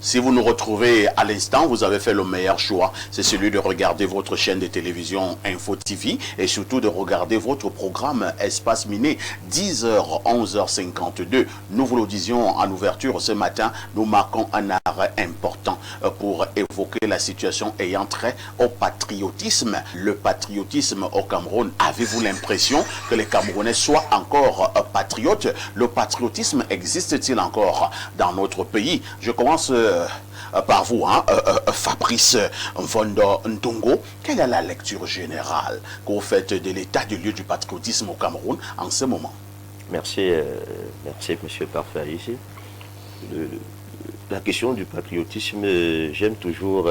Si vous nous retrouvez à l'instant, vous avez fait le meilleur choix. C'est celui de regarder votre chaîne de télévision Info TV et surtout de regarder votre programme Espace Miné, 10h, 11h52. Nous vous le disions en ouverture ce matin, nous marquons un arrêt important pour évoquer la situation ayant trait au patriotisme. Le patriotisme au Cameroun, avez-vous l'impression que les Camerounais soient encore patriotes? Le patriotisme existe-t-il encore dans notre pays? Je commence par vous, Fabrice Mvondo Ndongo. Quelle est la lecture générale que vous faites de l'état du lieu du patriotisme au Cameroun en ce moment? Merci, merci Monsieur Parfait ici. La question du patriotisme, j'aime toujours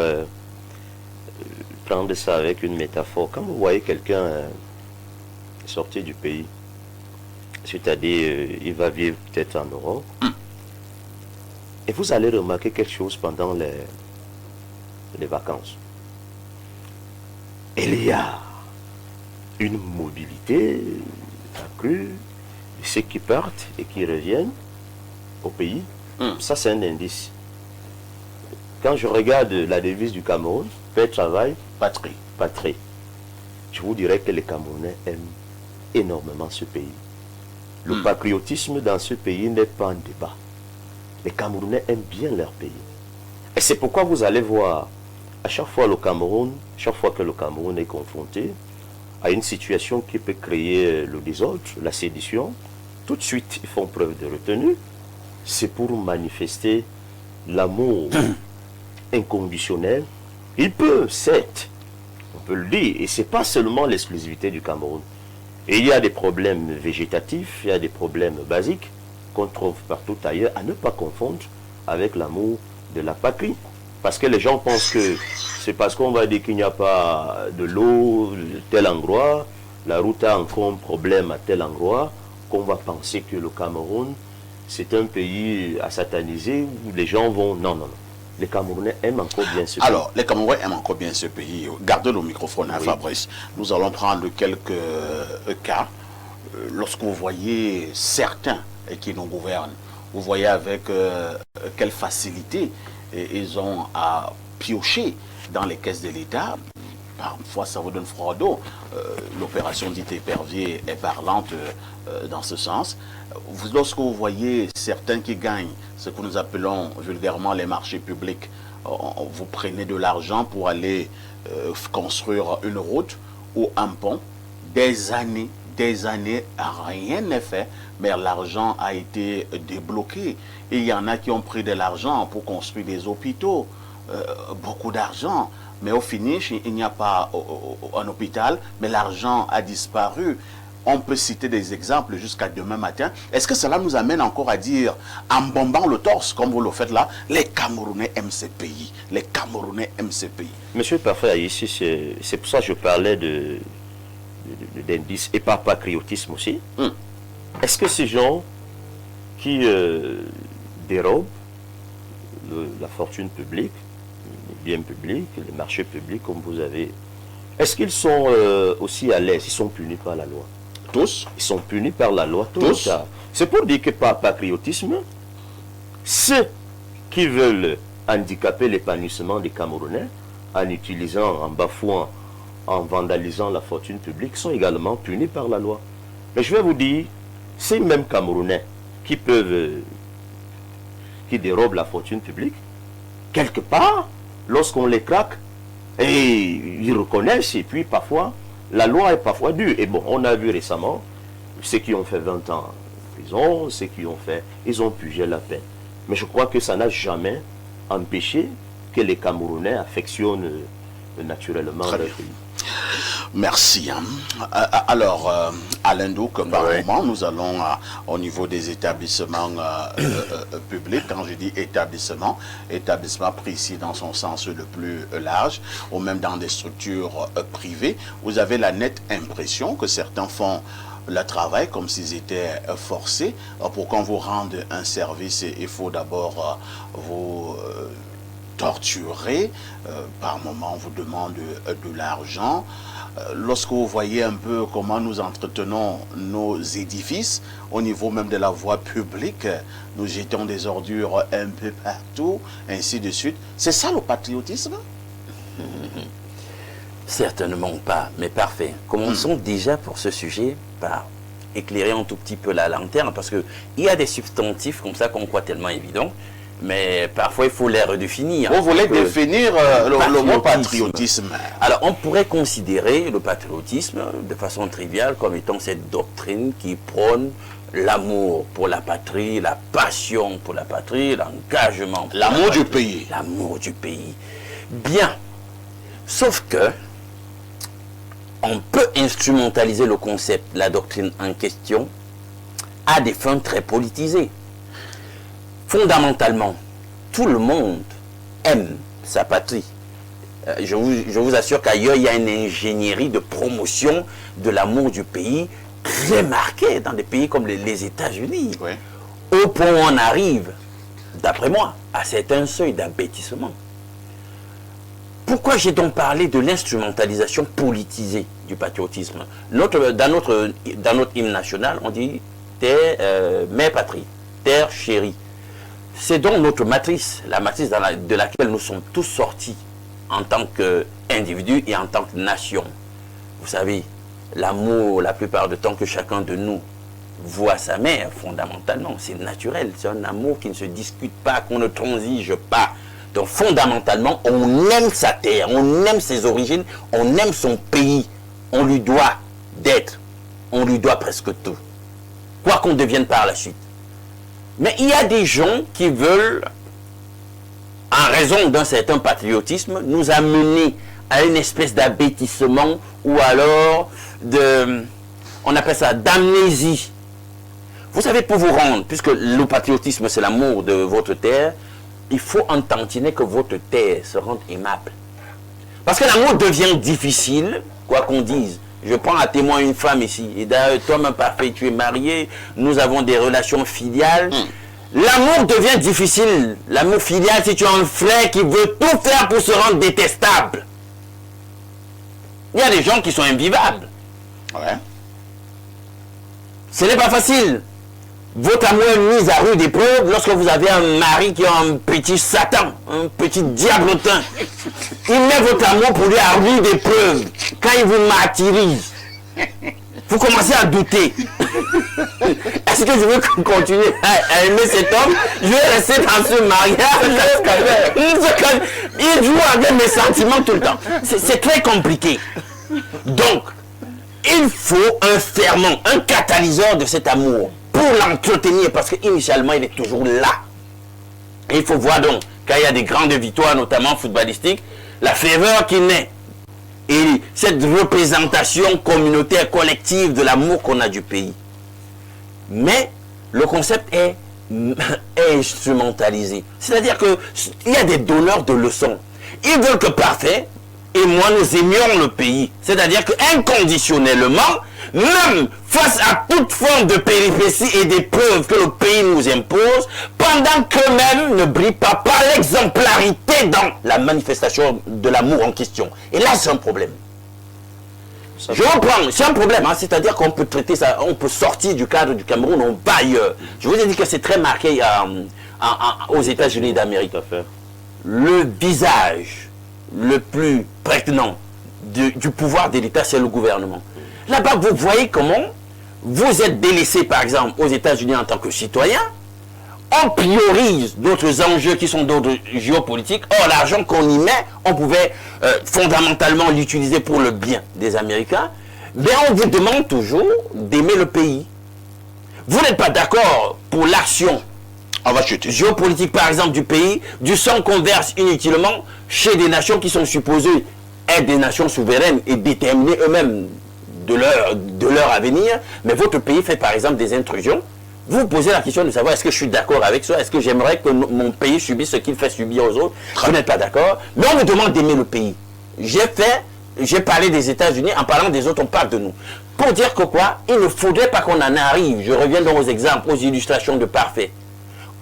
prendre ça avec une métaphore. Quand vous voyez quelqu'un sortir du pays, c'est-à-dire il va vivre peut-être en Europe, et vous allez remarquer quelque chose pendant les vacances. Il y a une mobilité accrue de ceux qui partent et qui reviennent au pays. Ça, c'est un indice. Quand je regarde la devise du Cameroun, paix, travail, Patrie. Patrie, je vous dirais que les Camerounais aiment énormément ce pays. Le patriotisme dans ce pays n'est pas un débat. Les Camerounais aiment bien leur pays. Et c'est pourquoi vous allez voir, à chaque fois le Cameroun, chaque fois que le Cameroun est confronté à une situation qui peut créer le désordre, la sédition, tout de suite ils font preuve de retenue. C'est pour manifester l'amour inconditionnel. Il peut, certes, on peut le dire, et ce n'est pas seulement l'exclusivité du Cameroun. Et il y a des problèmes végétatifs, il y a des problèmes basiques qu'on trouve partout ailleurs, à ne pas confondre avec l'amour de la patrie. Parce que les gens pensent que c'est parce qu'on va dire qu'il n'y a pas de l'eau à tel endroit, la route a encore un problème à tel endroit, qu'on va penser que le Cameroun, c'est un pays à sataniser où les gens vont... Non, non, non. Les Camerounais aiment encore bien ce pays. Alors, les Camerounais aiment encore bien ce pays. Gardez le microphone, oui. Fabrice. Nous allons prendre quelques cas. Lorsque vous voyez certains qui nous gouvernent, vous voyez avec quelle facilité ils ont à piocher dans les caisses de l'État. Parfois, ça vous donne froid d'eau. L'opération dite épervier est parlante dans ce sens. Lorsque vous voyez certains qui gagnent ce que nous appelons vulgairement les marchés publics, vous prenez de l'argent pour aller construire une route ou un pont, des années, rien n'est fait, mais l'argent a été débloqué. Et il y en a qui ont pris de l'argent pour construire des hôpitaux, beaucoup d'argent. Mais au finish, il n'y a pas un hôpital, mais l'argent a disparu. On peut citer des exemples jusqu'à demain matin. Est-ce que cela nous amène encore à dire, en bombant le torse, comme vous le faites là, les Camerounais aiment ce pays. Les Camerounais aiment ce pays. Monsieur Parfait, ici, c'est pour ça que je parlais d'indice et pas patriotisme aussi. Est-ce que ces gens qui dérobent la fortune publique, les biens publics, les marchés publics, comme vous avez, est-ce qu'ils sont aussi à l'aise? Ils sont punis par la loi. Tous? Ils sont punis par la loi. Tous. C'est pour dire que par patriotisme, ceux qui veulent handicaper l'épanouissement des Camerounais en utilisant, en bafouant, en vandalisant la fortune publique sont également punis par la loi. Mais je vais vous dire, ces mêmes Camerounais qui dérobent la fortune publique, quelque part, lorsqu'on les craque, et ils reconnaissent, et puis parfois, la loi est parfois dure. Et bon, on a vu récemment, ceux qui ont fait 20 ans en prison, ceux qui ont fait, ils ont purgé la peine. Mais je crois que ça n'a jamais empêché que les Camerounais affectionnent naturellement leur pays. Merci. Alors, Alain Douk, par moment, nous allons au niveau des établissements publics. Quand je dis établissement pris ici dans son sens le plus large, ou même dans des structures privées, vous avez la nette impression que certains font le travail comme s'ils étaient forcés. Pour qu'on vous rende un service, il faut d'abord vous torturés, par moments on vous demande de l'argent. Lorsque vous voyez un peu comment nous entretenons nos édifices, au niveau même de la voie publique, nous jetons des ordures un peu partout, ainsi de suite. C'est ça le patriotisme? Certainement pas, mais parfait. Commençons déjà pour ce sujet par éclairer un tout petit peu la lanterne, parce qu'il y a des substantifs comme ça qu'on croit tellement évidents, mais parfois il faut les redéfinir. Vous voulez définir le mot patriotisme? Alors on pourrait considérer le patriotisme de façon triviale comme étant cette doctrine qui prône l'amour pour la patrie, la passion pour la patrie, l'engagement pour l'amour du pays. L'amour du pays. Bien. Sauf que on peut instrumentaliser le concept, la doctrine en question, à des fins très politisées. Fondamentalement, tout le monde aime sa patrie. Je vous assure qu'ailleurs, il y a une ingénierie de promotion de l'amour du pays très marquée dans des pays comme les États-Unis. Oui. Au point où on arrive, d'après moi, à certains seuils d'abêtissement. Pourquoi j'ai donc parlé de l'instrumentalisation politisée du patriotisme? Dans notre hymne national, on dit « Terre, mère patrie, terre chérie ». C'est donc notre matrice, la matrice de laquelle nous sommes tous sortis en tant qu'individus et en tant que nation. Vous savez, l'amour, la plupart du temps que chacun de nous voit sa mère, fondamentalement, c'est naturel. C'est un amour qui ne se discute pas, qu'on ne transige pas. Donc fondamentalement, on aime sa terre, on aime ses origines, on aime son pays. On lui doit d'être, on lui doit presque tout. Quoi qu'on devienne par la suite. Mais il y a des gens qui veulent, en raison d'un certain patriotisme, nous amener à une espèce d'abêtissement ou alors on appelle ça d'amnésie. Vous savez, pour vous rendre, puisque le patriotisme c'est l'amour de votre terre, il faut entendre que votre terre se rende aimable. Parce que l'amour devient difficile, quoi qu'on dise. Je prends à témoin une femme ici. Et d'ailleurs, toi-même parfait, tu es marié. Nous avons des relations filiales. L'amour devient difficile. L'amour filial, si tu as un frère qui veut tout faire pour se rendre détestable. Il y a des gens qui sont invivables. Ouais. Ce n'est pas facile. Votre amour est mis à rude épreuve lorsque vous avez un mari qui a un petit Satan, un petit diablotin. Il met votre amour pour lui à rude épreuve. Quand il vous martyrise, vous commencez à douter. Est-ce que je veux continuer à aimer cet homme? Je vais rester dans ce mariage. Il joue avec mes sentiments tout le temps. C'est très compliqué. Donc, il faut un ferment, un catalyseur de cet amour pour l'entretenir, parce qu'initialement, il est toujours là. Et il faut voir donc, quand il y a des grandes victoires, notamment footballistiques, la ferveur qui naît. Et cette représentation communautaire, collective de l'amour qu'on a du pays. Mais le concept est instrumentalisé. C'est-à-dire qu'il y a des donneurs de leçons. Ils veulent que parfait, et moi nous aimions le pays. C'est-à-dire qu'inconditionnellement, même face à toute forme de péripéties et d'épreuves que le pays nous impose, pendant qu'eux-mêmes ne brillent pas par l'exemplarité dans la manifestation de l'amour en question. Et là, c'est un problème. Je reprends, c'est un problème, hein, c'est-à-dire qu'on peut traiter ça, on peut sortir du cadre du Cameroun, on va ailleurs. Je vous ai dit que c'est très marqué aux États-Unis d'Amérique. Le visage le plus prégnant du pouvoir de l'État, c'est le gouvernement. Là-bas, vous voyez comment vous êtes délaissé, par exemple, aux États-Unis en tant que citoyen. On priorise d'autres enjeux qui sont d'ordre géopolitique. Or, l'argent qu'on y met, on pouvait fondamentalement l'utiliser pour le bien des Américains. Mais on vous demande toujours d'aimer le pays. Vous n'êtes pas d'accord pour l'action géopolitique, par exemple, du pays. Du sang qu'on verse inutilement chez des nations qui sont supposées être des nations souveraines et déterminer eux-mêmes de leur avenir. Mais votre pays fait, par exemple, des intrusions. Vous vous posez la question de savoir est-ce que je suis d'accord avec ça, est-ce que j'aimerais que mon pays subisse ce qu'il fait subir aux autres. Vous n'êtes pas d'accord, mais on vous demande d'aimer le pays. J'ai parlé des États-Unis, en parlant des autres, on parle de nous. Pour dire que quoi, il ne faudrait pas qu'on en arrive, je reviens dans aux exemples, aux illustrations de parfait.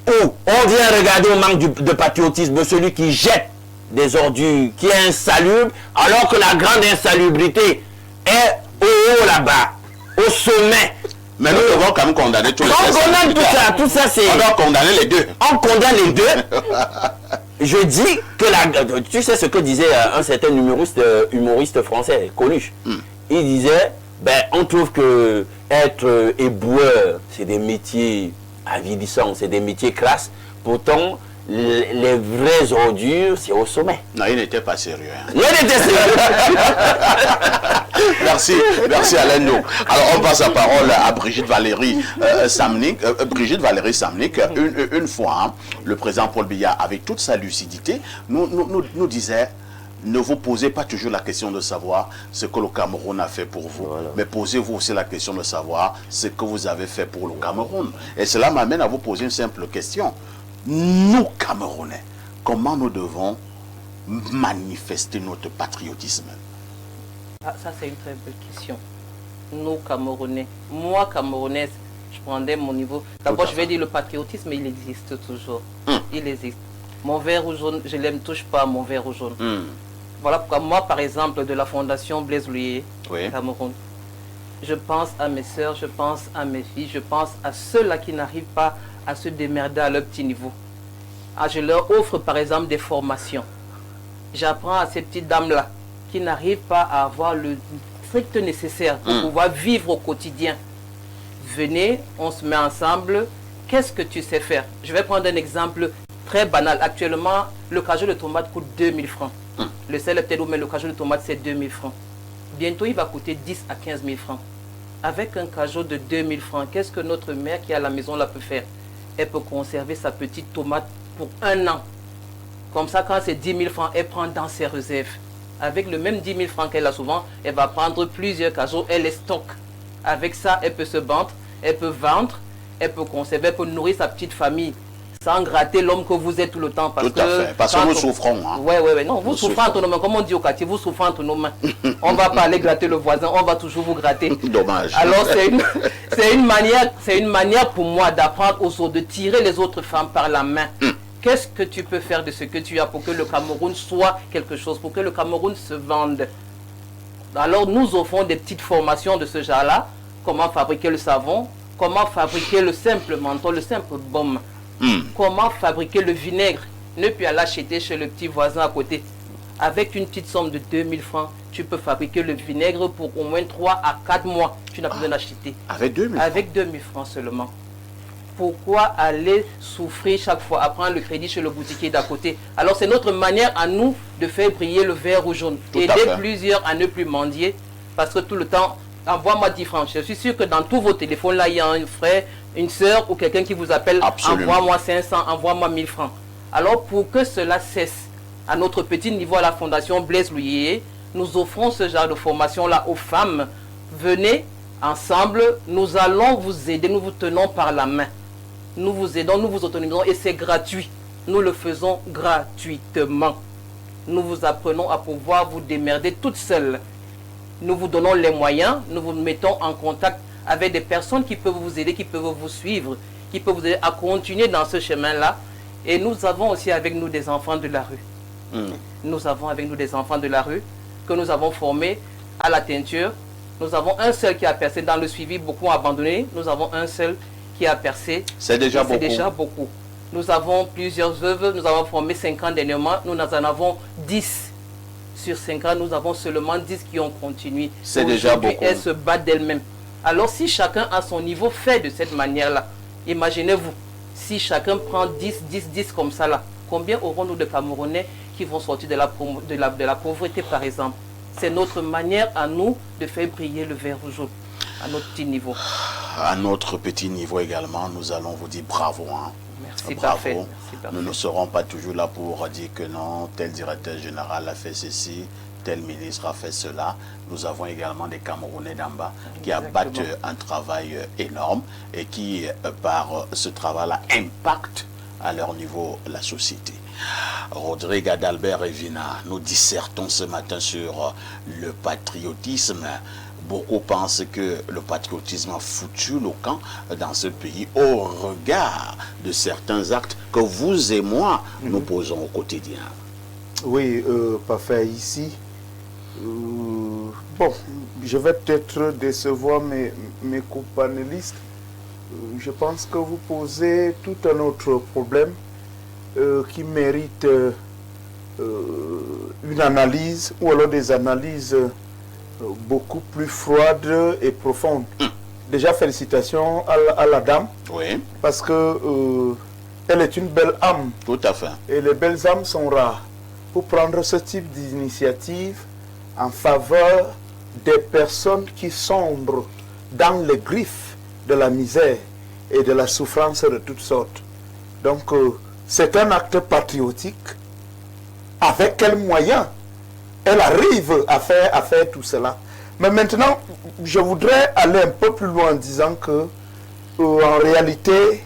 où on vient regarder au manque de patriotisme de celui qui jette des ordures, qui est insalubre, alors que la grande insalubrité est au haut là-bas, au sommet. Mais nous devons quand même condamner tous les deux. On condamne tout ça c'est... On doit condamner les deux. On condamne les deux. Je dis que tu sais ce que disait un certain humoriste français, Coluche. Il disait, on trouve que être éboueur, c'est des métiers avilissants, c'est des métiers crasses. Pourtant, les vraies ordures, c'est au sommet. Non, il n'était pas sérieux. Hein. Il était sérieux. Merci Alain Nou. Alors on passe la parole à Brigitte Valérie Samnick. Brigitte Valérie Samnick, une fois, hein, le président Paul Biya, avec toute sa lucidité, nous disait: ne vous posez pas toujours la question de savoir ce que le Cameroun a fait pour vous, mais posez-vous aussi la question de savoir ce que vous avez fait pour le Cameroun. Et cela m'amène à vous poser une simple question. Nous, Camerounais, comment nous devons manifester notre patriotisme? Ça, c'est une très belle question. Nous, Camerounais, moi, Camerounaise, je prendrais mon niveau. D'abord, je vais dire le patriotisme, il existe toujours. Il existe. Mon vert ou jaune, je ne touche pas à mon vert ou jaune. Voilà pourquoi moi, par exemple, de la Fondation Blaise Louyer, Cameroun, je pense à mes soeurs, je pense à mes filles, je pense à ceux-là qui n'arrivent pas à se démerder à leur petit niveau. Je leur offre, par exemple, des formations. J'apprends à ces petites dames-là qui n'arrivent pas à avoir le strict nécessaire pour pouvoir vivre au quotidien. Venez, on se met ensemble. Qu'est-ce que tu sais faire? Je vais prendre un exemple très banal. Actuellement, le cajou de tomate coûte 2000 francs. Le sel est peut-être, mais le cajou de tomate, c'est 2000 francs. Bientôt, il va coûter 10 à 15 000 francs. Avec un cajou de 2000 francs, qu'est-ce que notre mère qui est à la maison là peut faire? Elle peut conserver sa petite tomate pour 1 an. Comme ça, quand c'est 10 000 francs, elle prend dans ses réserves. Avec le même 10 000 francs qu'elle a souvent, elle va prendre plusieurs cajous, elle les stocke. Avec ça, elle peut se battre, elle peut vendre, elle peut conserver, elle peut nourrir sa petite famille. Sans gratter l'homme que vous êtes tout le temps. Tout à fait, parce que nous souffrons. Hein. Oui, non, vous souffrez entre nos mains. Comme on dit au quartier, vous souffrez entre nos mains. On ne va pas aller gratter le voisin, on va toujours vous gratter. Dommage. Alors c'est une manière pour moi d'apprendre aux autres, de tirer les autres femmes par la main. Qu'est-ce que tu peux faire de ce que tu as pour que le Cameroun soit quelque chose, pour que le Cameroun se vende? Alors nous offrons des petites formations de ce genre-là. Comment fabriquer le savon, comment fabriquer le simple menthol, le simple baume. Comment fabriquer le vinaigre, ne plus aller acheter chez le petit voisin à côté. Avec une petite somme de 2000 francs, tu peux fabriquer le vinaigre pour au moins 3 à 4 mois. Tu n'as pas besoin d'acheter. Avec 2000 francs? Avec 2000 francs seulement. Pourquoi aller souffrir chaque fois à prendre le crédit chez le boutiquier d'à côté? Alors c'est notre manière à nous de faire briller le vert ou jaune. Aider plusieurs à ne plus mendier. Parce que tout le temps, envoie-moi 10 francs. Je suis sûr que dans tous vos téléphones, là, il y a un frère, une soeur ou quelqu'un qui vous appelle. Envoie-moi 500, envoie-moi 1000 francs. Alors pour que cela cesse, à notre petit niveau à la Fondation Blaise Louyer, nous offrons ce genre de formation-là aux femmes. Venez ensemble, nous allons vous aider, nous vous tenons par la main. Nous vous aidons, nous vous autonomisons et c'est gratuit. Nous le faisons gratuitement. Nous vous apprenons à pouvoir vous démerder toutes seules. Nous vous donnons les moyens, nous vous mettons en contact avec des personnes qui peuvent vous aider, qui peuvent vous suivre, qui peuvent vous aider à continuer dans ce chemin-là. Et nous avons aussi avec nous des enfants de la rue. Nous avons avec nous des enfants de la rue que nous avons formés à la teinture. Nous avons un seul qui a percé dans le suivi, beaucoup ont abandonné. Nous avons un seul qui a percé. C'est déjà beaucoup. C'est déjà beaucoup. Nous avons plusieurs œuvres, nous avons formé 5 ans dernièrement, nous en avons 10. Sur 5 ans, nous avons seulement 10 qui ont continué. C'est déjà beaucoup. Elles se battent d'elles-mêmes. Alors si chacun à son niveau fait de cette manière-là, imaginez-vous, si chacun prend 10 comme ça là, combien aurons-nous de Camerounais qui vont sortir de la pauvreté par exemple? C'est notre manière à nous de faire briller le vert rouge à notre petit niveau. À notre petit niveau également, nous allons vous dire bravo. Hein. Merci, bravo. parfait. Merci, parfait. Nous ne serons pas toujours là pour dire que non, tel directeur général a fait ceci, tel ministre a fait cela. Nous avons également des Camerounais d'en bas qui abattent un travail énorme et qui, par ce travail-là, impactent à leur niveau la société. Rodrigue Adalbert et Vina, nous dissertons ce matin sur le patriotisme. beaucoup pensent que le patriotisme a foutu le camp dans ce pays au regard de certains actes que vous et moi nous posons au quotidien. Oui, parfait. Ici, bon, je vais peut-être décevoir mes co-panélistes. Je pense que vous posez tout un autre problème qui mérite une analyse, ou alors des analyses beaucoup plus froides et profondes. Déjà, félicitations à la dame, Oui, parce que elle est une belle âme. tout à fait. Et les belles âmes sont rares. Pour prendre ce type d'initiative en faveur des personnes qui sombrent dans les griffes de la misère et de la souffrance de toutes sortes. Donc, c'est un acte patriotique. Avec quels moyens elle arrive à faire tout cela? Mais maintenant, je voudrais aller un peu plus loin en disant que, en réalité,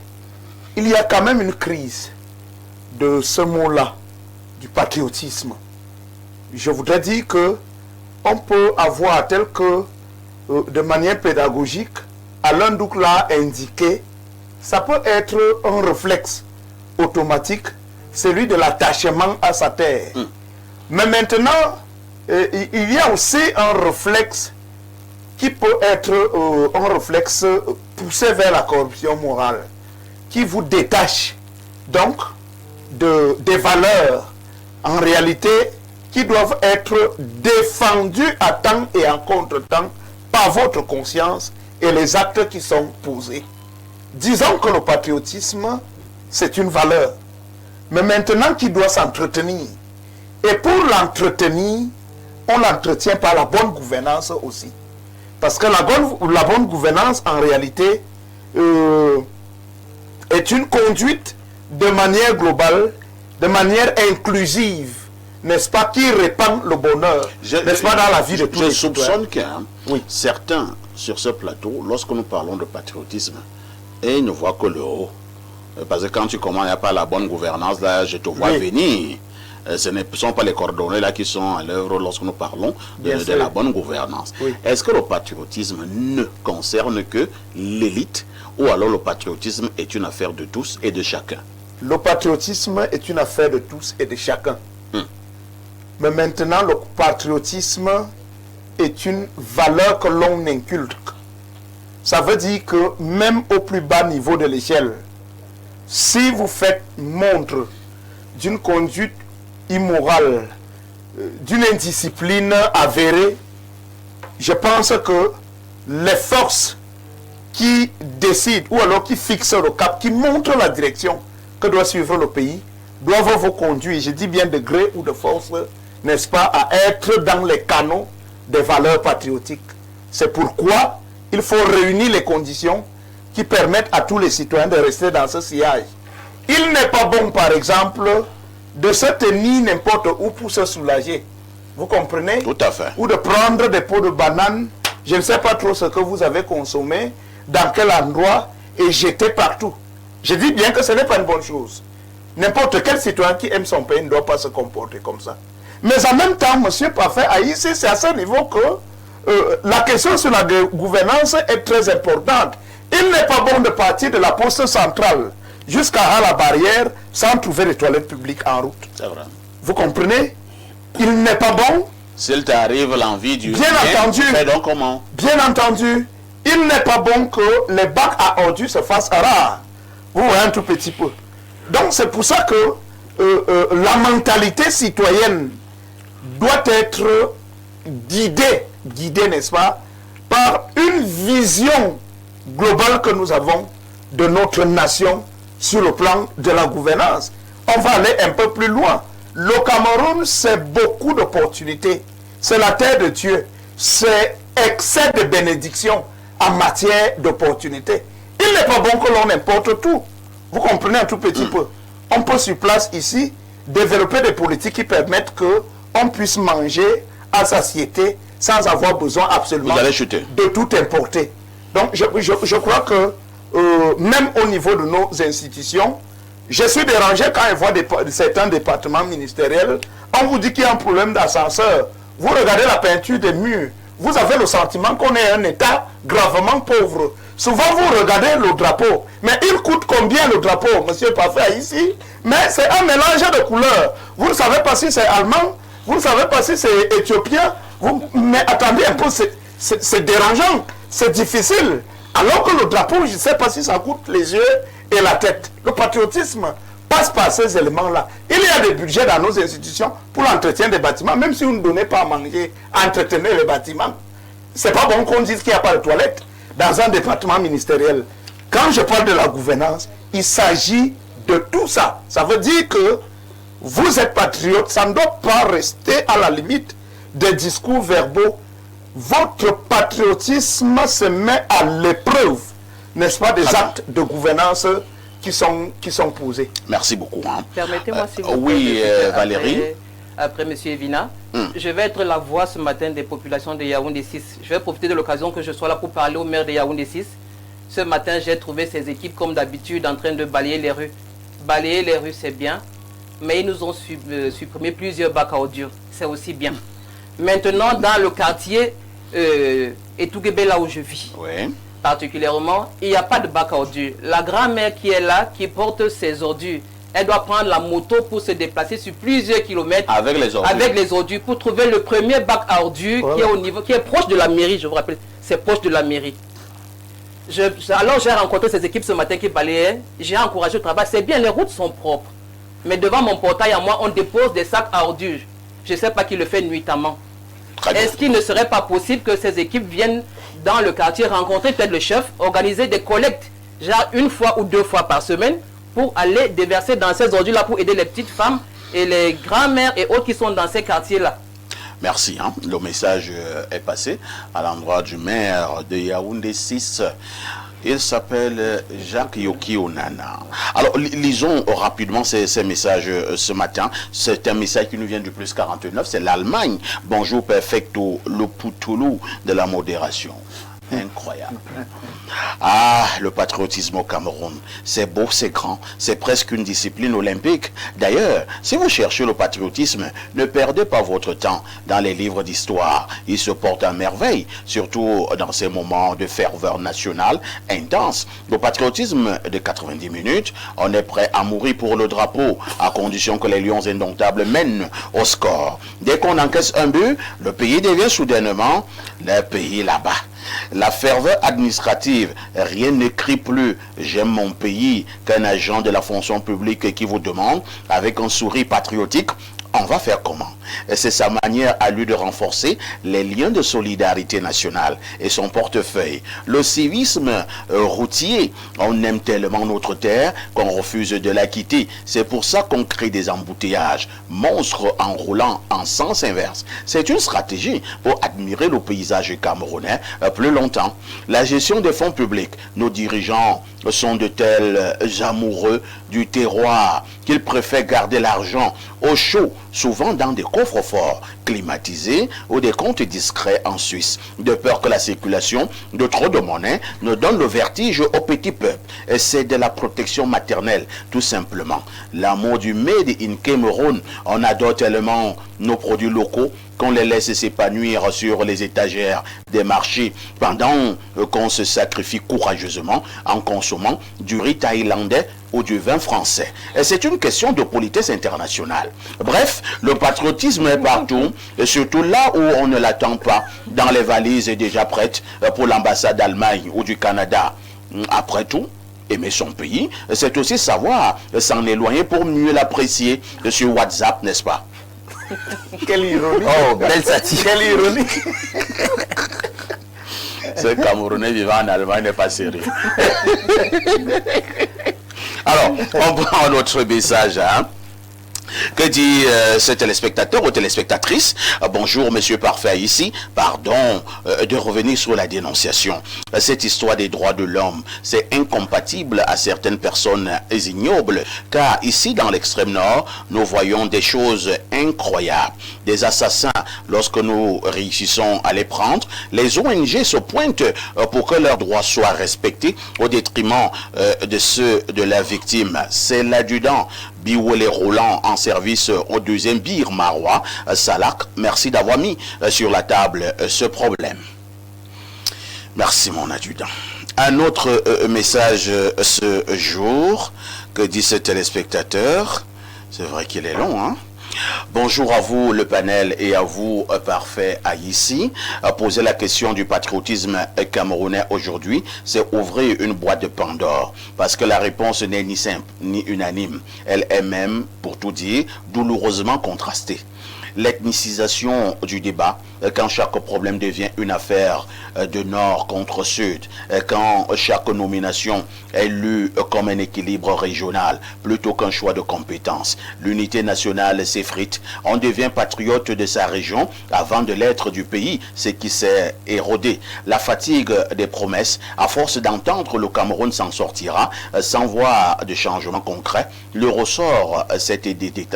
il y a quand même une crise de ce mot-là, du patriotisme. Je voudrais dire que on peut avoir tel que, de manière pédagogique, Alain Douc l'a indiqué, ça peut être un réflexe automatique, celui de l'attachement à sa terre. Mais maintenant, il y a aussi un réflexe qui peut être un réflexe poussé vers la corruption morale, qui vous détache donc des valeurs en réalité qui doivent être défendues à temps et en contre-temps par votre conscience et les actes qui sont posés. Disons que le patriotisme, c'est une valeur, mais maintenant qui doit s'entretenir. Et pour l'entretenir, on l'entretient par la bonne gouvernance aussi. Parce que la bonne gouvernance, en réalité, est une conduite de manière globale, de manière inclusive, n'est-ce pas, qui répand le bonheur, n'est-ce pas, dans la vie de tous les citoyens. Je soupçonne que certains, sur ce plateau, lorsque nous parlons de patriotisme, ils ne voient que le haut. Parce que quand tu commences, il n'y a pas la bonne gouvernance, là, je te vois venir. Ce ne sont pas les coordonnées là qui sont à l'œuvre lorsque nous parlons de la bonne gouvernance. Est-ce que le patriotisme ne concerne que l'élite, ou alors le patriotisme est une affaire de tous et de chacun? Le patriotisme est une affaire de tous et de chacun. Mais maintenant, le patriotisme est une valeur que l'on inculque. Ça veut dire que même au plus bas niveau de l'échelle, si vous faites montre d'une conduite immorale, d'une indiscipline avérée, je pense que les forces qui décident, ou alors qui fixent le cap, qui montrent la direction que doit suivre le pays, doivent vous conduire, je dis bien de gré ou de force, n'est-ce pas, à être dans les canaux des valeurs patriotiques. C'est pourquoi il faut réunir les conditions qui permettent à tous les citoyens de rester dans ce sillage. Il n'est pas bon, par exemple, de se tenir n'importe où pour se soulager. Vous comprenez? Tout à fait. Ou de prendre des pots de bananes, je ne sais pas trop ce que vous avez consommé, dans quel endroit, et jeter partout. Je dis bien que ce n'est pas une bonne chose. N'importe quel citoyen qui aime son pays ne doit pas se comporter comme ça. Mais en même temps, M. Parfait, ici, c'est à ce niveau que la question sur la gouvernance est très importante. Il n'est pas bon de partir de la poste centrale jusqu'à la barrière sans trouver les toilettes publiques en route. C'est vrai. Vous comprenez? Il n'est pas bon. S'il t'arrive l'envie du Bien entendu. fais donc comment? Bien entendu, il n'est pas bon que les bacs à ordures se fassent rares. Vous voyez un tout petit peu. Donc c'est pour ça que la mentalité citoyenne doit être guidée, n'est-ce pas, par une vision globale que nous avons de notre nation sur le plan de la gouvernance. On va aller un peu plus loin. Le Cameroun, c'est beaucoup d'opportunités. C'est la terre de Dieu. C'est excès de bénédiction en matière d'opportunités. Il n'est pas bon que l'on importe tout. Vous comprenez un tout petit peu. On peut sur place ici développer des politiques qui permettent qu'on puisse manger à satiété sans avoir besoin absolument de tout importer. Donc je crois que même au niveau de nos institutions, je suis dérangé quand je vois certains départements ministériels. On vous dit qu'il y a un problème d'ascenseur. Vous regardez la peinture des murs. vous avez le sentiment qu'on est un État gravement pauvre. Souvent, vous regardez le drapeau. Mais il coûte combien le drapeau, monsieur Parfait, ici? Mais c'est un mélange de couleurs. Vous ne savez pas si c'est allemand, vous ne savez pas si c'est éthiopien. Mais attendez un peu, c'est dérangeant, c'est difficile. Alors que le drapeau, je ne sais pas si ça coûte les yeux et la tête. Le patriotisme passe par ces éléments-là. Il y a des budgets dans nos institutions pour l'entretien des bâtiments, même si vous ne donnez pas à manger, entretenez les bâtiments. C'est pas bon qu'on dise qu'il n'y a pas de toilettes dans un département ministériel. Quand je parle de la gouvernance, il s'agit de tout ça. Ça veut dire que vous êtes patriote, ça ne doit pas rester à la limite des discours verbaux. Votre patriotisme se met à l'épreuve, n'est-ce pas, des actes de gouvernance qui sont posés. Merci beaucoup. Hein. Permettez-moi, s'il vous plaît. Oui, Valérie. Après M. Evina, je vais être la voix ce matin des populations de Yaoundé 6. Je vais profiter de l'occasion que je sois là pour parler au maire de Yaoundé 6. Ce matin, j'ai trouvé ces équipes, comme d'habitude, en train de balayer les rues. Balayer les rues, c'est bien, mais ils nous ont supprimé plusieurs bacs à ordures. C'est aussi bien. Maintenant, dans le quartier Etouguébé, là où je vis, particulièrement, il n'y a pas de bac à ordures. La grand-mère qui est là, qui porte ses ordures, elle doit prendre la moto pour se déplacer sur plusieurs kilomètres avec les ordures pour trouver le premier bac à ordures qui est au niveau, qui est proche de la mairie, je vous rappelle, c'est proche de la mairie. Alors j'ai rencontré ces équipes ce matin qui balayaient, j'ai encouragé le travail, c'est bien, les routes sont propres. Mais devant mon portail à moi, on dépose des sacs à ordures. Je ne sais pas qui le fait nuitamment. Est-ce qu'il ne serait pas possible que ces équipes viennent dans le quartier rencontrer peut-être le chef, organiser des collectes, genre 1 fois ou 2 fois par semaine, pour aller déverser dans ces ordures-là pour aider les petites femmes et les grands-mères et autres qui sont dans ces quartiers-là. Merci. Hein. Le message est passé à l'endroit du maire de Yaoundé 6. Il s'appelle Jacques Yoki Onana. Alors, lisons rapidement ces messages ce matin. C'est un message qui nous vient du plus 49. C'est l'Allemagne. Bonjour, perfecto, le poutoulou de la modération. Incroyable. Ah, le patriotisme au Cameroun, c'est beau, c'est grand, c'est presque une discipline olympique. D'ailleurs, si vous cherchez le patriotisme, ne perdez pas votre temps dans les livres d'histoire. Il se porte à merveille, surtout dans ces moments de ferveur nationale intense. Le patriotisme de 90 minutes, on est prêt à mourir pour le drapeau, à condition que les Lions indomptables mènent au score. Dès qu'on encaisse un but, le pays devient soudainement le pays là-bas. La ferveur administrative, rien ne crie plus « j'aime mon pays » qu'un agent de la fonction publique qui vous demande, avec un sourire patriotique, on va faire comment? C'est sa manière à lui de renforcer les liens de solidarité nationale et son portefeuille. Le civisme routier, on aime tellement notre terre qu'on refuse de la quitter. C'est pour ça qu'on crée des embouteillages, monstres en roulant en sens inverse. C'est une stratégie pour admirer le paysage camerounais plus longtemps. La gestion des fonds publics, nos dirigeants sont de tels amoureux du terroir qu'ils préfèrent garder l'argent au chaud, souvent dans des coffres forts climatisés ou des comptes discrets en Suisse, de peur que la circulation de trop de monnaie ne donne le vertige au petit peuple. Et c'est de la protection maternelle, tout simplement. L'amour du Made in Cameroun, on adore tellement nos produits locaux qu'on les laisse s'épanouir sur les étagères des marchés pendant qu'on se sacrifie courageusement en consommant du riz thaïlandais ou du vin français. Et c'est une question de politesse internationale. Bref, le patriotisme est partout, et surtout là où on ne l'attend pas, dans les valises déjà prêtes pour l'ambassade d'Allemagne ou du Canada. Après tout, aimer son pays, c'est aussi savoir s'en éloigner pour mieux l'apprécier sur WhatsApp, n'est-ce pas? Quelle ironie! Oh, belle satire! Quelle ironie! Ce Camerounais vivant en Allemagne n'est pas sérieux. Alors, on prend notre message. Hein? Que dit ce téléspectateur ou téléspectatrice? Bonjour, monsieur Parfait, ici. Pardon de revenir sur la dénonciation. Cette histoire des droits de l'homme, c'est incompatible à certaines personnes ignobles, car ici, dans l'extrême nord, nous voyons des choses incroyables. Des assassins, lorsque nous réussissons à les prendre, les ONG se pointent pour que leurs droits soient respectés au détriment de ceux de la victime. C'est l'adjudant Biwele Roland en service au 2e Bir Marois Salak. Merci d'avoir mis sur la table ce problème. Merci mon adjudant. Un autre message ce jour, que dit ce téléspectateur. C'est vrai qu'il est long, hein? Bonjour à vous le panel et à vous parfait Haïti. Poser la question du patriotisme camerounais aujourd'hui, c'est ouvrir une boîte de Pandore. Parce que la réponse n'est ni simple ni unanime. Elle est même, pour tout dire, douloureusement contrastée. L'ethnicisation du débat, quand chaque problème devient une affaire de nord contre sud, quand chaque nomination est lue comme un équilibre régional plutôt qu'un choix de compétences. L'unité nationale s'effrite, on devient patriote de sa région avant de l'être du pays, ce qui s'est érodé. La fatigue des promesses, à force d'entendre le Cameroun s'en sortira sans voir de changement concret, le ressort s'est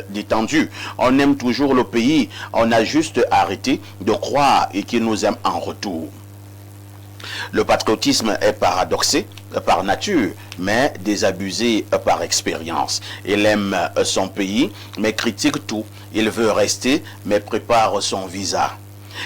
détendu. On aime toujours le pays. On a juste arrêté de croire et qu'il nous aime en retour. Le patriotisme est paradoxé par nature, mais désabusé par expérience. Il aime son pays, mais critique tout. Il veut rester, mais prépare son visa.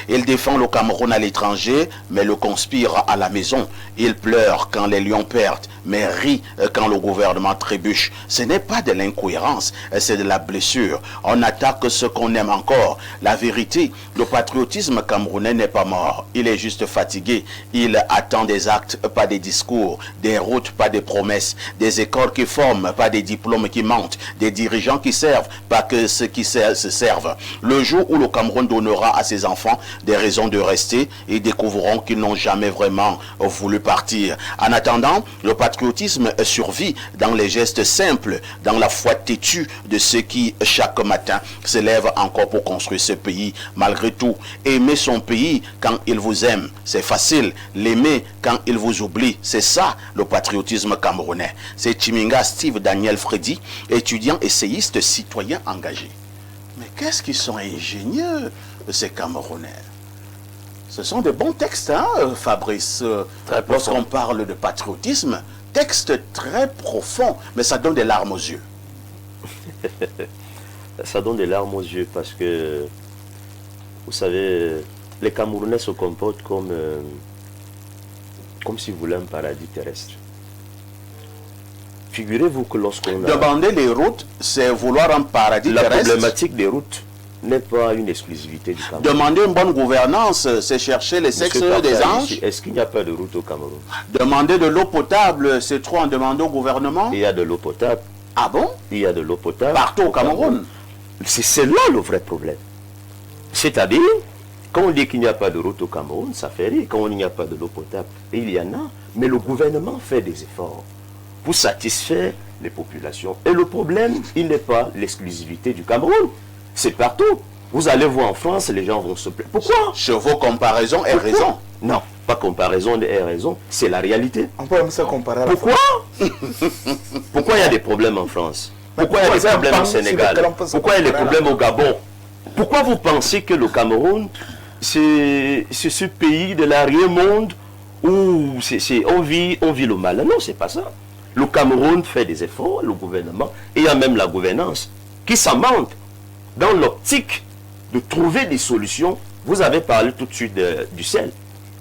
Il défend le Cameroun à l'étranger, mais le conspire à la maison. Il pleure quand les lions perdent, mais rit quand le gouvernement trébuche. Ce n'est pas de l'incohérence, c'est de la blessure. On attaque ce qu'on aime encore. La vérité, le patriotisme camerounais n'est pas mort. Il est juste fatigué. Il attend des actes, pas des discours, des routes, pas des promesses, des écoles qui forment, pas des diplômes qui mentent, des dirigeants qui servent, pas que ceux qui se servent. Le jour où le Cameroun donnera à ses enfants des raisons de rester, ils découvriront qu'ils n'ont jamais vraiment voulu partir. En attendant, le patriotisme survit dans les gestes simples, dans la foi têtue de ceux qui, chaque matin, se lèvent encore pour construire ce pays. Malgré tout, aimer son pays quand il vous aime, c'est facile. L'aimer quand il vous oublie, c'est ça le patriotisme camerounais. C'est Chiminga Steve Daniel Freddy, étudiant essayiste citoyen engagé. Mais qu'est-ce qu'ils sont ingénieux, ces Camerounais? Ce sont de bons textes, hein, Fabrice. Lorsqu'on parle de patriotisme, texte très profond, mais ça donne des larmes aux yeux. Ça donne des larmes aux yeux parce que, vous savez, les Camerounais se comportent comme s'ils voulaient un paradis terrestre. Figurez-vous que lorsqu'on a... Demander les routes, c'est vouloir un paradis terrestre. La problématique des routes n'est pas une exclusivité du Cameroun. Demander une bonne gouvernance, c'est chercher les sexes des anges. Est-ce qu'il n'y a pas de route au Cameroun? Demander de l'eau potable, c'est trop en demander au gouvernement. Il y a de l'eau potable. Ah bon? Il y a de l'eau potable. Partout au Cameroun. C'est là le vrai problème. C'est-à-dire, quand on dit qu'il n'y a pas de route au Cameroun, ça fait rire. Quand il n'y a pas de l'eau potable, et il y en a. Mais le gouvernement fait des efforts pour satisfaire les populations. Et le problème, il n'est pas l'exclusivité du Cameroun. C'est partout. Vous allez voir en France, les gens vont se plaindre. Pourquoi? Je vos comparaisons et raison. Non, pas comparaison et raison, c'est la réalité. On peut même se comparer à la Pourquoi? Pourquoi il y a des problèmes en France? Pourquoi il y a des problèmes au Sénégal? Pourquoi il y a des problèmes au Gabon? Pourquoi vous pensez que le Cameroun, c'est ce pays de l'arrière-monde où on vit le mal? Non, c'est pas ça. Le Cameroun fait des efforts, le gouvernement, et il y a même la gouvernance qui s'amende dans l'optique de trouver des solutions. Vous avez parlé tout de suite du sel.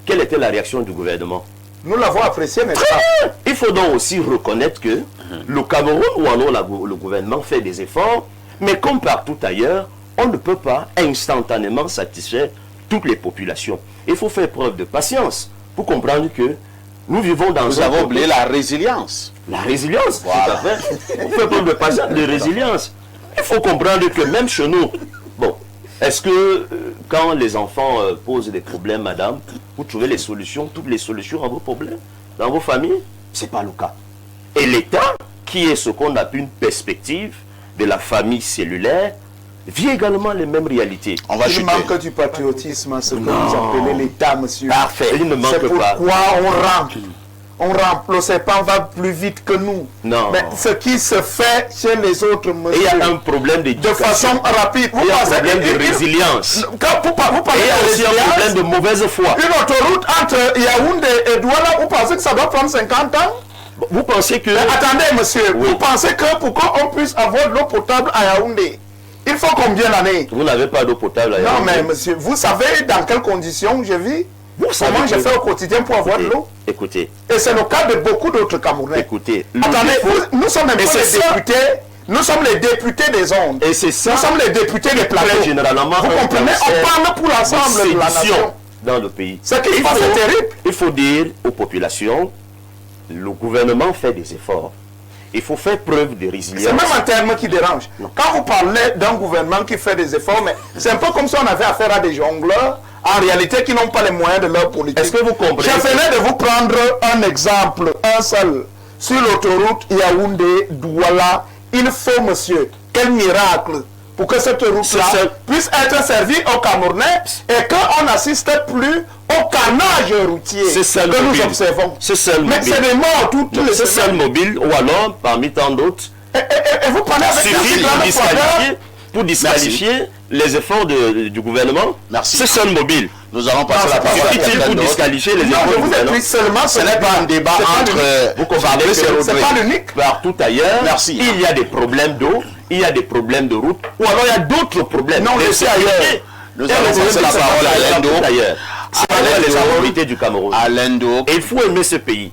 Quelle était la réaction du gouvernement? Nous l'avons apprécié, n'est-ce Très pas? bien. Il faut donc aussi reconnaître que le Cameroun, ou alors le gouvernement fait des efforts, mais comme partout ailleurs, on ne peut pas instantanément satisfaire toutes les populations. Il faut faire preuve de patience pour comprendre que nous vivons dans Nous avons oublié la résilience. La résilience, Voilà. tout à fait. Il faut faire preuve de patience, de résilience. Il faut comprendre que même chez nous, bon, est-ce que quand les enfants posent des problèmes, madame, vous trouvez les solutions, toutes les solutions à vos problèmes, dans vos familles? Ce n'est pas le cas. Et l'État, qui est ce qu'on appelle une perspective de la famille cellulaire, vit également les mêmes réalités. On va Il chuter. manque du patriotisme, ce que vous appelez l'État, monsieur. Parfait, il ne manque C'est pas. pourquoi on rampe. Le serpent va plus vite que nous. Non. Mais ce qui se fait chez les autres, Et monsieur, il y a un problème de d'éducation. façon rapide. Il y a un pensez problème que- de résilience. Quand vous parlez Et il y a de aussi un résilience, problème de mauvaise foi. une autoroute entre Yaoundé et Douala, vous pensez que ça doit prendre 50 ans? Vous pensez que... Mais attendez, monsieur, vous pensez que pour qu'on puisse avoir de l'eau potable à Yaoundé, il faut combien d'années? Vous n'avez pas d'eau potable à Non, Yaoundé. mais monsieur, vous savez dans quelles conditions je vis? Comment je fais au quotidien pour avoir de l'eau? Écoutez, Et c'est le cas de beaucoup d'autres Camerounais. écoutez. Attendez, nous sommes un peu Et c'est les ça. députés. Nous sommes les députés des ondes. Et c'est ça. Nous sommes les députés des plateaux. Très généralement, Vous comprenez? On parle pour l'ensemble de la nation. dans le pays. Ce qu'il faut, c'est terrible. Il faut dire aux populations, le gouvernement fait des efforts. Il faut faire preuve de résilience. C'est même un terme qui dérange. Quand vous parlez d'un gouvernement qui fait des efforts, mais c'est un peu comme si on avait affaire à des jongleurs, en réalité, qui n'ont pas les moyens de leur politique. Est-ce que vous comprenez? Je venais de vous prendre un exemple, un seul. Sur l'autoroute Yaoundé-Douala, il faut, monsieur, quel miracle pour que cette route-là puisse être servie aux Camerounais et qu'on n'assiste plus au carnage routier que nous observons. C'est seul mais c'est des morts toutes les C'est seul semaines. mobile, ou alors, parmi tant d'autres, Et vous parlez avec suffit pour disqualifier les efforts du gouvernement. Merci. C'est seul mobile. Nous allons passer la parole à Suffit-il quelqu'un pour d'autre. disqualifier les Non, efforts je du vous gouvernement? explique seulement, Ce n'est pas un débat entre Fabrice et c'est Rodrigue. pas l'unique. Partout ailleurs, Merci. il y a des problèmes d'eau, il y a des problèmes de route, ou alors il y a d'autres problèmes. Non, Mais c'est ailleurs. Nous allons passer la parole à Lendo. ailleurs. C'est les autorités du Cameroun. À Lendo. Et il faut aimer ce pays.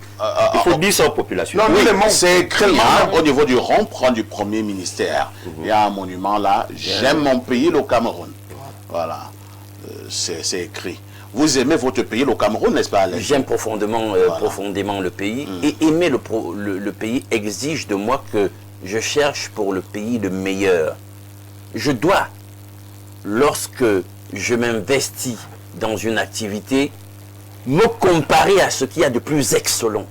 Il faut dire ça aux populations. Non, nous Oui, l'aimons. c'est écrit hein, au niveau du rond-point du premier ministère. Il y a un monument là. J'aime mon pays, le Cameroun. Voilà. C'est écrit. Vous aimez votre pays, le Cameroun, n'est-ce pas, Alain? J'aime profondément, profondément le pays. Et aimer le pays exige de moi que je cherche pour le pays le meilleur. Je dois, lorsque je m'investis dans une activité, me comparer à ce qu'il y a de plus excellent.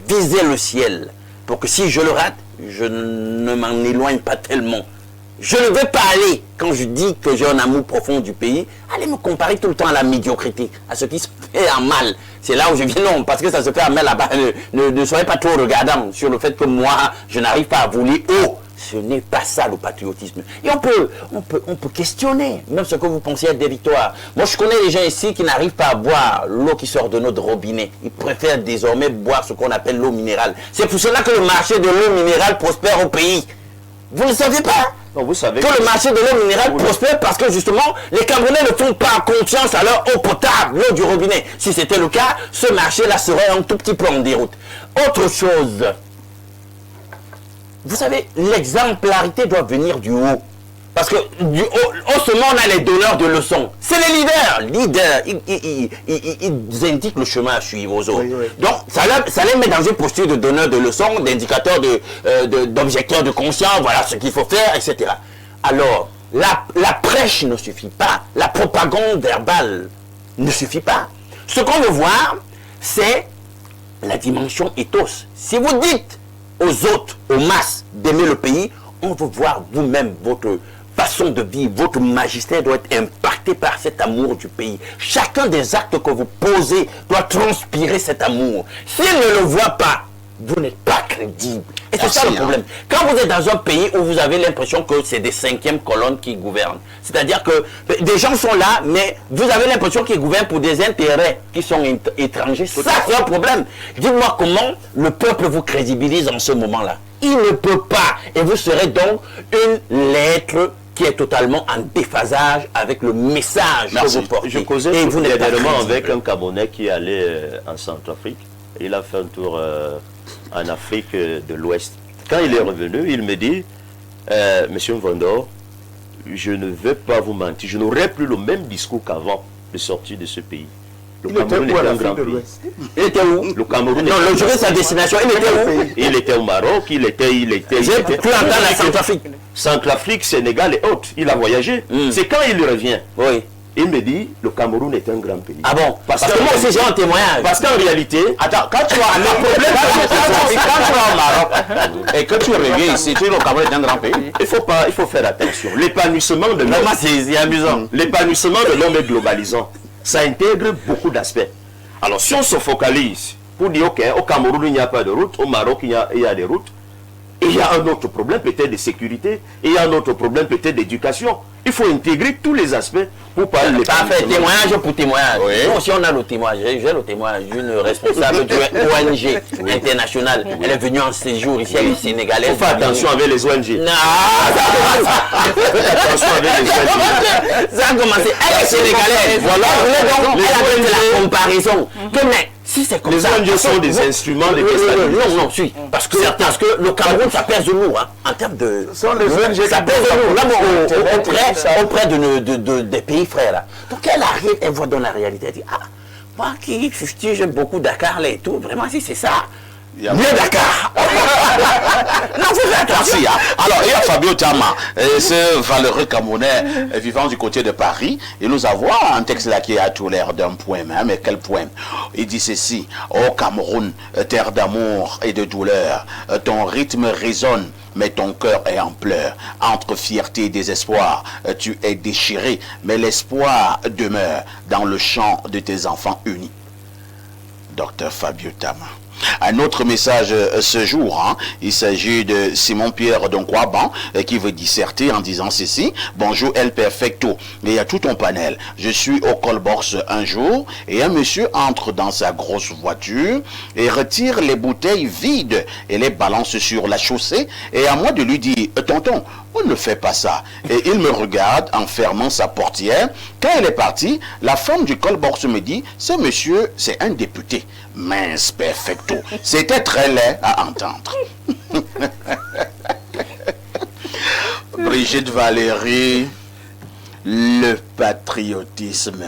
Viser le ciel. Pour que si je le rate, je ne m'en éloigne pas tellement. Je ne veux pas aller, quand je dis que j'ai un amour profond du pays, aller me comparer tout le temps à la médiocrité, à ce qui se fait en mal. C'est là où je viens, non, parce que ça se fait en mal là-bas. Ne soyez pas trop regardant sur le fait que moi, je n'arrive pas à voler haut. Ce n'est pas ça le patriotisme. Et on peut questionner même ce que vous pensez être des victoires. Moi, je connais des gens ici qui n'arrivent pas à boire l'eau qui sort de notre robinet. Ils préfèrent désormais boire ce qu'on appelle l'eau minérale. C'est pour cela que le marché de l'eau minérale prospère au pays. Vous ne savez pas? Non, vous savez Que le marché de l'eau minérale prospère parce que justement, les Camerounais ne font pas confiance à leur eau potable, l'eau du robinet. Si c'était le cas, ce marché-là serait un tout petit peu en déroute. Autre chose, vous savez, l'exemplarité doit venir du haut. Parce que du haut seulement on a les donneurs de leçons. C'est les leaders. Ils indiquent le chemin à suivre aux autres. Oui, oui. Donc ça les met dans une posture de donneur de leçons, d'indicateurs, d'objecteurs de conscience, voilà ce qu'il faut faire, etc. Alors, la prêche ne suffit pas. La propagande verbale ne suffit pas. Ce qu'on veut voir, c'est la dimension ethos. Si vous dites aux autres, aux masses, d'aimer le pays, on veut voir vous-même votre façon de vivre, votre magistère doit être impacté par cet amour du pays. Chacun des actes que vous posez doit transpirer cet amour. S'il ne le voit pas, vous n'êtes pas crédible. Et c'est ça le problème. Quand vous êtes dans un pays où vous avez l'impression que c'est des cinquièmes colonnes qui gouvernent, c'est-à-dire que des gens sont là, mais vous avez l'impression qu'ils gouvernent pour des intérêts qui sont étrangers. Ça, c'est un problème. Dites-moi comment le peuple vous crédibilise en ce moment-là. Il ne peut pas. Et vous serez donc une lettre qui est totalement en déphasage avec le message que vous portez. Je causais dernièrement avec un Camerounais qui allait en Centrafrique. Il a fait un tour en Afrique de l'Ouest. Quand il est revenu, il me dit, Monsieur Mvondor, je ne vais pas vous mentir, je n'aurai plus le même discours qu'avant de sortir de ce pays. Le Cameroun était un grand pays. Il était où? Le Cameroun non, le jury, sa destination, il était où? Il était au Maroc, il était J'ai pu entendre la Centrafrique. Centrafrique, Sénégal et autres. Il a voyagé. C'est quand il revient. Oui. Il me dit, le Cameroun est un grand pays. Ah bon? Parce que moi aussi j'ai un témoignage. Parce qu'en réalité, Attends, quand tu vas au Maroc et que tu reviens ici, tu es le Cameroun est un grand pays. il faut faire attention. L'épanouissement de l'homme, Vraiment, c'est amusant. l'épanouissement de l'homme est globalisant. Ça intègre beaucoup d'aspects. Alors, si on se focalise pour dire, ok, au Cameroun, il n'y a pas de route, au Maroc, il y a des routes, et il y a un autre problème peut-être de sécurité, et il y a un autre problème peut-être d'éducation. Il faut intégrer tous les aspects pour parler de Parfait, témoignage pour témoignage. Oui. Nous aussi, on a le témoignage. J'ai le témoignage d'une responsable de ONG internationale. Elle est venue en séjour ici, elle est sénégalaise. Il faut faire attention avec les ONG. Non, Attention avec les ONG. ça a commencé. Elle est sénégalaise. Voilà. Donc, Les elle a fait ONG la comparaison. Que, mais si c'est comme Les ça. ONG sont des instruments de déstabilisation. Non, si. Parce que le Cameroun, ça pèse lourd. Hein, en termes de. Ce sont les ONG Ça qui pèse doivent lourd. Là, apporter auprès des pays frères. Là. Donc, elle arrive, elle voit dans la réalité. Elle dit, ah, moi qui fustige, j'aime beaucoup Dakar là et tout. Vraiment, si c'est ça. Il y a- Mieux Dakar. Non, faut faire attention. Merci. Alors, il y a Fabio Tama, ce valeureux Camerounais vivant du côté de Paris. Et nous avons un texte là qui a tout l'air d'un poème. Hein, mais quel poème? Il dit ceci: Ô Cameroun, terre d'amour et de douleur, ton rythme résonne, mais ton cœur est en pleurs. Entre fierté et désespoir, tu es déchiré, mais l'espoir demeure dans le chant de tes enfants unis. Docteur Fabio Tama. Un autre message ce jour, hein, il s'agit de Simon-Pierre Donkwaban qui veut disserter en disant ceci: bonjour El Perfecto, mais il y a tout un panel. Je suis au Colbox un jour et un monsieur entre dans sa grosse voiture et retire les bouteilles vides et les balance sur la chaussée, et à moi de lui dire: tonton, on ne fait pas ça. Et il me regarde en fermant sa portière. Quand il est parti, la femme du Colbox me dit: ce monsieur, c'est un député. Mince perfecto. C'était très laid à entendre. Brigitte Valérie, le patriotisme.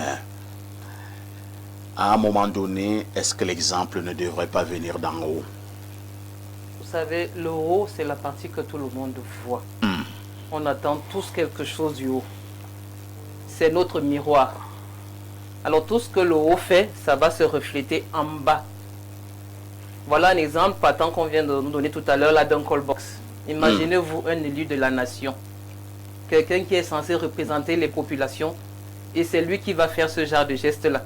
À un moment donné, est-ce que l'exemple ne devrait pas venir d'en haut? Vous savez, le haut, c'est la partie que tout le monde voit. On attend tous quelque chose du haut. C'est notre miroir. Alors tout ce que le haut fait, ça va se refléter en bas. Voilà un exemple patent qu'on vient de nous donner tout à l'heure là d'un Colbox. Imaginez-vous un élu de la nation. Quelqu'un qui est censé représenter les populations, et c'est lui qui va faire ce genre de geste-là.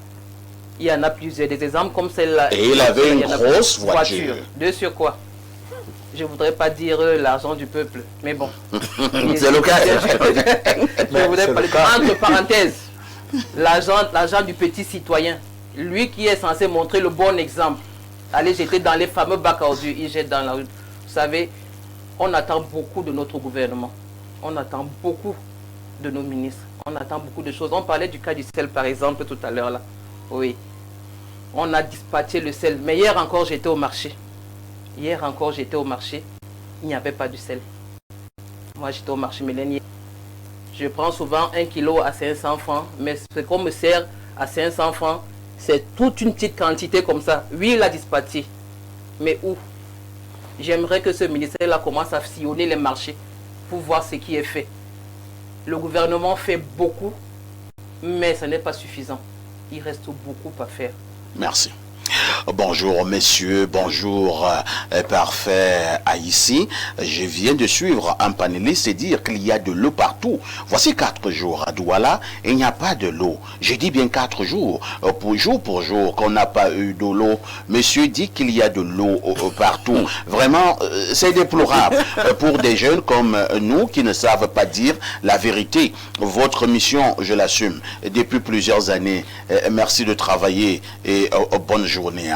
Il y en a plusieurs, des exemples comme celle-là. Et il avait une y en a grosse voiture. De sur quoi? Je ne voudrais pas dire l'argent du peuple, mais bon. C'est l'occasion. Je voudrais parler entre parenthèses. L'argent du petit citoyen. Lui qui est censé montrer le bon exemple. Allez jeter dans les fameux bacs à ordures, il jette dans la rue. Vous savez, on attend beaucoup de notre gouvernement. On attend beaucoup de nos ministres. On attend beaucoup de choses. On parlait du cas du sel par exemple tout à l'heure là. Oui. On a dispatché le sel. Mais hier encore j'étais au marché. Hier encore j'étais au marché. Il n'y avait pas du sel. Moi j'étais au marché Mélanie. Je prends souvent 1 kilo à 500 francs. Mais ce qu'on me sert à 500 francs, c'est toute une petite quantité comme ça. Oui, il a dispatché. Mais où? J'aimerais que ce ministère-là commence à sillonner les marchés pour voir ce qui est fait. Le gouvernement fait beaucoup, mais ce n'est pas suffisant. Il reste beaucoup à faire. Merci. Bonjour messieurs, bonjour parfait Haïti. Je viens de suivre un panéliste et dire qu'il y a de l'eau partout. Voici 4 jours à Douala et il n'y a pas de l'eau. Je dis bien 4 jours, pour jour qu'on n'a pas eu de l'eau. Monsieur dit qu'il y a de l'eau partout. Vraiment, c'est déplorable pour des jeunes comme nous qui ne savent pas dire la vérité. Votre mission, je l'assume depuis plusieurs années. Merci de travailler et bonne journée.